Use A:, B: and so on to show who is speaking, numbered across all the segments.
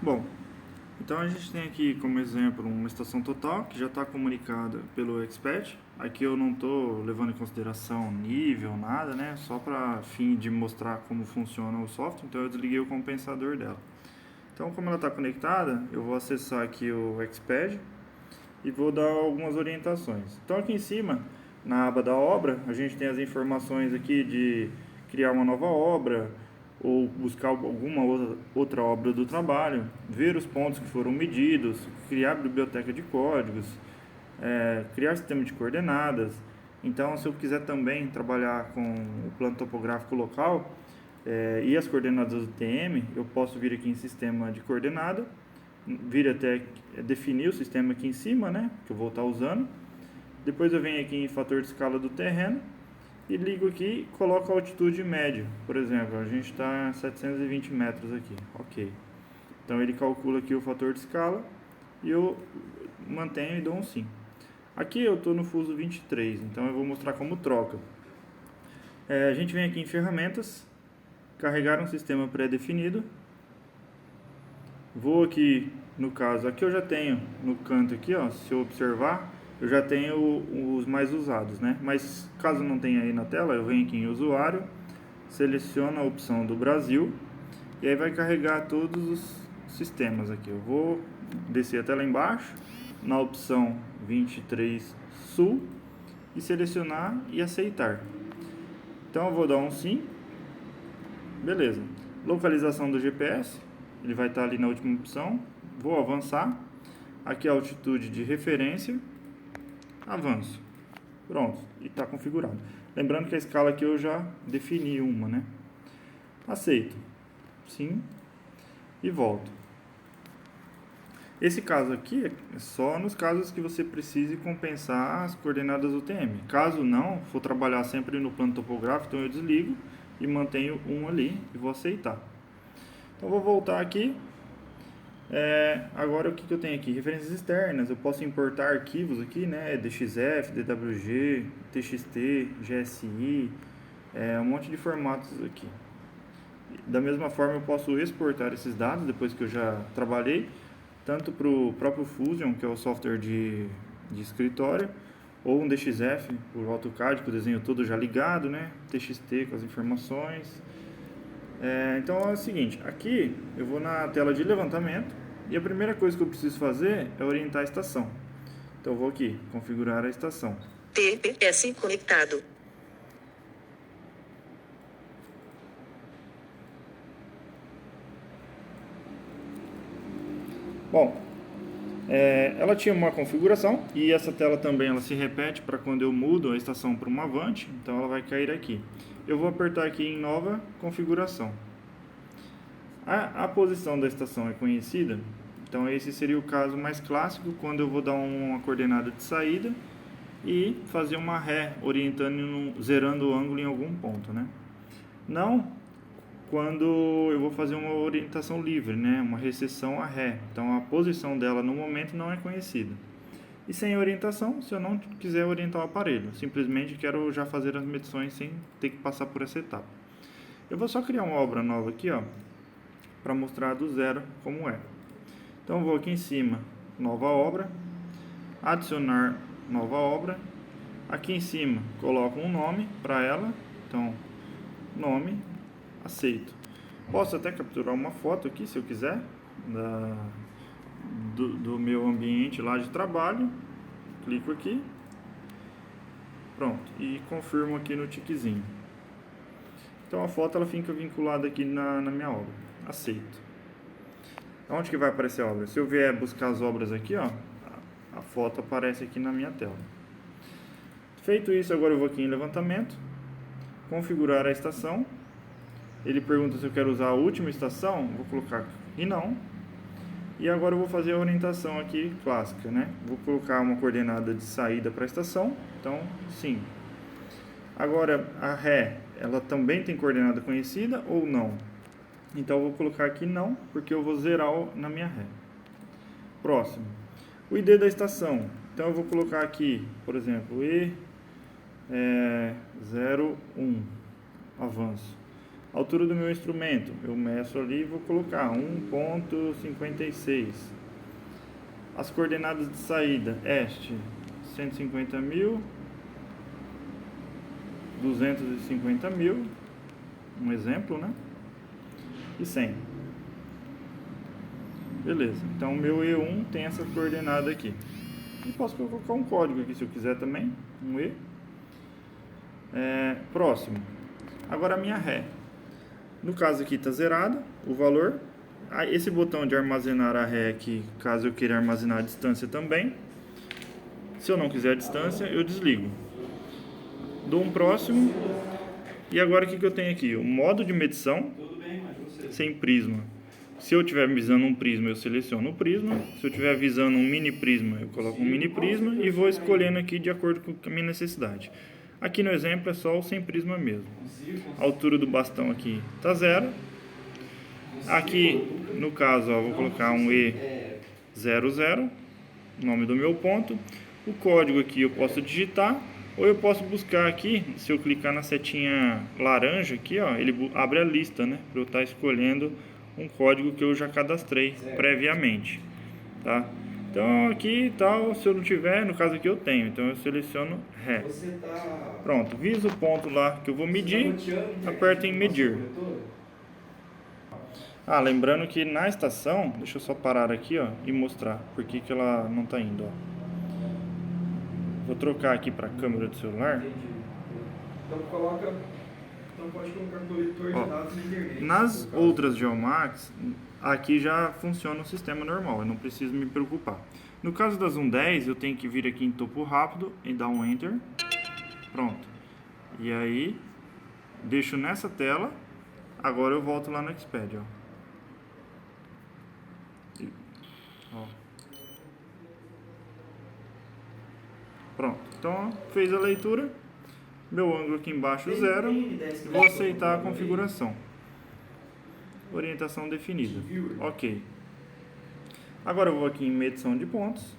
A: Bom, então a gente tem aqui como exemplo uma estação total que já está comunicada pelo Expert. Aqui eu não estou levando em consideração nível, nada, né? Só para fim de mostrar como funciona o software, então eu desliguei o compensador dela. Então, como ela está conectada, eu vou acessar aqui o Expert e vou dar algumas orientações. Então aqui em cima, na aba da obra, a gente tem as informações aqui de criar uma nova obra ou buscar alguma outra obra do trabalho, ver os pontos que foram medidos, criar biblioteca de códigos, criar sistema de coordenadas. Então, se eu quiser também trabalhar com o plano topográfico local e as coordenadas do TM, eu posso vir aqui em sistema de coordenada, vir até definir o sistema aqui em cima, né, que eu vou estar usando. Depois eu venho aqui em fator de escala do terreno e ligo aqui e coloco a altitude média. Por exemplo, a gente está a 720 metros aqui, ok. Então ele calcula aqui o fator de escala e eu mantenho e dou um sim. Aqui eu estou no fuso 23, então eu vou mostrar como troca. A gente vem aqui em ferramentas, carregar um sistema pré-definido. Vou aqui, no caso, aqui eu já tenho no canto aqui, ó, se eu observar, eu já tenho os mais usados, né? Mas caso não tenha aí na tela, eu venho aqui em usuário, seleciono a opção do Brasil e aí vai carregar todos os sistemas aqui. Eu vou descer até lá embaixo, na opção 23 Sul e selecionar e aceitar. Então eu vou dar um sim, beleza. Localização do GPS, ele vai estar ali na última opção. Vou avançar. Aqui a altitude de referência. Avanço. Pronto, e está configurado. Lembrando que a escala aqui eu já defini uma, né? Aceito. Sim. E volto. Esse caso aqui é só nos casos que você precise compensar as coordenadas UTM. Caso não, for trabalhar sempre no plano topográfico, então eu desligo e mantenho um ali e vou aceitar. Então vou voltar aqui. Agora o que eu tenho aqui? Referências externas, eu posso importar arquivos aqui, né? DXF, DWG, TXT, GSI, um monte de formatos aqui. Da mesma forma eu posso exportar esses dados depois que eu já trabalhei, tanto para o próprio Fusion, que é o software de escritório, ou um DXF, o AutoCAD, com o desenho todo já ligado, né? TXT com as informações. Então é o seguinte, aqui eu vou na tela de levantamento e a primeira coisa que eu preciso fazer é orientar a estação. Então eu vou aqui, configurar a estação.
B: TPS conectado.
A: Bom, ela tinha uma configuração e essa tela também ela se repete para quando eu mudo a estação para uma Avante, então ela vai cair aqui. Eu vou apertar aqui em nova configuração. A posição da estação é conhecida, então esse seria o caso mais clássico quando eu vou dar uma coordenada de saída e fazer uma ré orientando, zerando o ângulo em algum ponto, né? Não quando eu vou fazer uma orientação livre, né? Uma recessão a ré. Então a posição dela no momento não é conhecida. E sem orientação, se eu não quiser orientar o aparelho, simplesmente quero já fazer as medições sem ter que passar por essa etapa. Eu vou só criar uma obra nova aqui, ó, para mostrar do zero como é. Então eu vou aqui em cima, nova obra, adicionar nova obra. Aqui em cima coloco um nome para ela, então nome, aceito. Posso até capturar uma foto aqui se eu quiser do meu ambiente lá de trabalho. Clico aqui, pronto, e confirmo aqui no tiquezinho. Então a foto ela fica vinculada aqui na minha obra. Aceito. Onde que vai aparecer a obra? Se eu vier buscar as obras aqui, ó, a foto aparece aqui na minha tela. Feito isso, agora eu vou aqui em levantamento, configurar a estação. Ele pergunta se eu quero usar a última estação, vou colocar e não. E agora eu vou fazer a orientação aqui clássica, né? Vou colocar uma coordenada de saída para a estação, então sim. Agora a ré, ela também tem coordenada conhecida ou não? Então eu vou colocar aqui não, porque eu vou zerar na minha ré. Próximo. O ID da estação. Então eu vou colocar aqui, por exemplo, E01, avanço. Altura do meu instrumento, eu meço ali e vou colocar 1,56. As coordenadas de saída, este, 150.000, 250.000, um exemplo, né? E 100. Beleza, então o meu E1 tem essa coordenada aqui. E posso colocar um código aqui se eu quiser também, um E. Próximo. Agora a minha ré. No caso aqui está zerado o valor. Esse botão de armazenar a ré aqui, caso eu queira armazenar a distância também. Se eu não quiser a distância, eu desligo. Dou um próximo. E agora o que eu tenho aqui? O modo de medição sem prisma. Se eu estiver visando um prisma, eu seleciono o prisma. Se eu estiver visando um mini prisma, eu coloco um mini prisma e vou escolhendo aqui de acordo com a minha necessidade. Aqui no exemplo é só o sem prisma mesmo. A altura do bastão aqui está 0. Aqui, no caso, ó, vou colocar um E00, nome do meu ponto. O código aqui eu posso digitar, ou eu posso buscar aqui, se eu clicar na setinha laranja aqui, ó, ele abre a lista, né, para eu estar escolhendo um código que eu já cadastrei previamente, tá? Então aqui tal, se eu não tiver, no caso aqui eu tenho, então eu seleciono Ré. Pronto, viso o ponto lá que eu vou medir, aperto em medir. Lembrando que na estação, deixa eu só parar aqui, ó, e mostrar por que ela não está indo, ó. Vou trocar aqui para a câmera do celular.
C: Então pode colocar coletor de dados na internet.
A: Nas outras Geomax, aqui já funciona o sistema normal, eu não preciso me preocupar. No caso da Zoom 10, eu tenho que vir aqui em topo rápido e dar um Enter. Pronto. E aí, deixo nessa tela. Agora eu volto lá no Xped, ó. Pronto. Então, fez a leitura. Meu ângulo aqui embaixo 0. Vou aceitar a configuração. Orientação definida. Ok. Agora eu vou aqui em medição de pontos.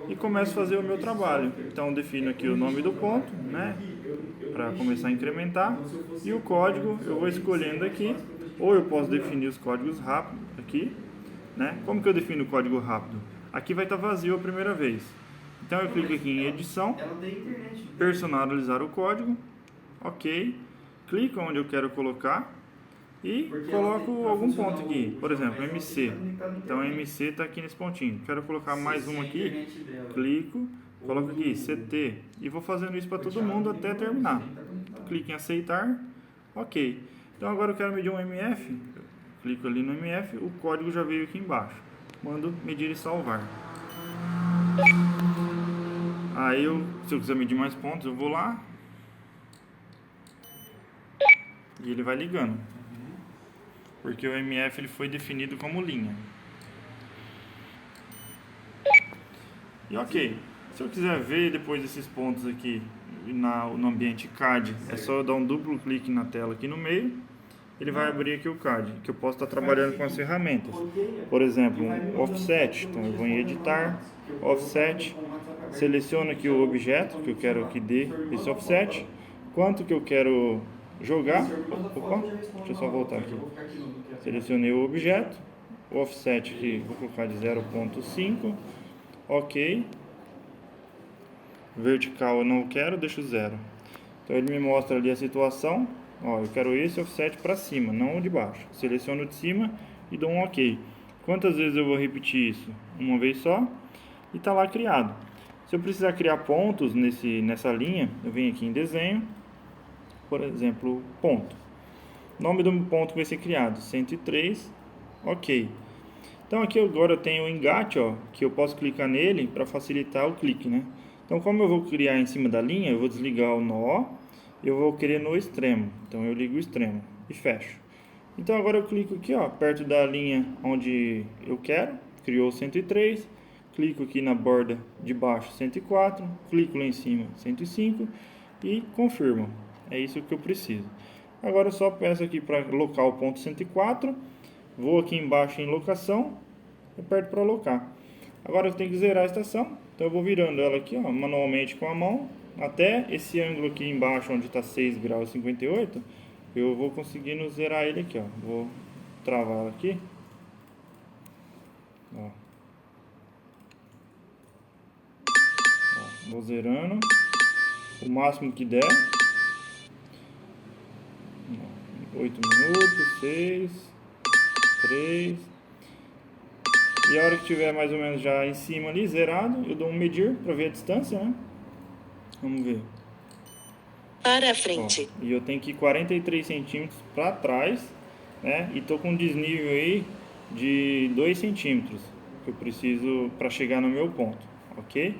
A: E começo a fazer o meu trabalho. Então defino aqui o nome do ponto, né, para começar a incrementar. E o código eu vou escolhendo aqui. Ou eu posso definir os códigos rápido aqui, né? Como que eu defino o código rápido? Aqui vai estar vazio a primeira vez. Então eu clico aqui em edição, personalizar o código, ok, clico onde eu quero colocar e coloco algum ponto aqui, por exemplo, MC. Então MC está aqui nesse pontinho, quero colocar mais um aqui, clico, coloco aqui CT e vou fazendo isso para todo mundo até terminar. Clico em aceitar, ok. Então agora eu quero medir um MF, clico ali no MF, o código já veio aqui embaixo, mando medir e salvar. Aí se eu quiser medir mais pontos, eu vou lá e ele vai ligando, porque o MF ele foi definido como linha. E ok, se eu quiser ver depois desses pontos aqui no ambiente CAD, é só eu dar um duplo clique na tela aqui no meio, ele vai abrir aqui o CAD, que eu posso estar trabalhando com as ferramentas. Por exemplo, um offset, então eu vou em editar, offset, seleciono aqui o objeto que eu quero que dê esse offset, quanto que eu quero jogar. Opa, deixa eu só voltar aqui. Selecionei o objeto, o offset aqui vou colocar de 0,5, ok. Vertical eu não quero, deixo 0. Então ele me mostra ali a situação. Ó, eu quero esse offset para cima, não o de baixo. Seleciono o de cima e dou um ok. Quantas vezes eu vou repetir isso? Uma vez só e está lá criado. Se eu precisar criar pontos nessa linha, eu venho aqui em desenho, por exemplo, ponto. Nome do ponto que vai ser criado, 103, ok. Então aqui agora eu tenho o engate, ó, que eu posso clicar nele para facilitar o clique, né? Então como eu vou criar em cima da linha, eu vou desligar o nó, eu vou querer no extremo, então eu ligo o extremo e fecho. Então agora eu clico aqui, ó, perto da linha onde eu quero, criou 103, clico aqui na borda de baixo 104, clico lá em cima 105 e confirmo. É isso que eu preciso. Agora eu só peço aqui para locar o ponto 104, vou aqui embaixo em locação, aperto para locar. Agora eu tenho que zerar a estação, então eu vou virando ela aqui, ó, manualmente com a mão, até esse ângulo aqui embaixo onde está 6 graus e 58, eu vou conseguindo zerar ele aqui, ó. Vou travar ela aqui. Ó. Ó, vou zerando o máximo que der. 8 minutos, 6, 3. E a hora que tiver mais ou menos já em cima ali, zerado, eu dou um medir para ver a distância, né? Vamos ver.
B: Para a
A: Ó,
B: frente.
A: e eu tenho que ir 43 centímetros para trás, né? E tô com um desnível aí de 2 centímetros que eu preciso para chegar no meu ponto, ok?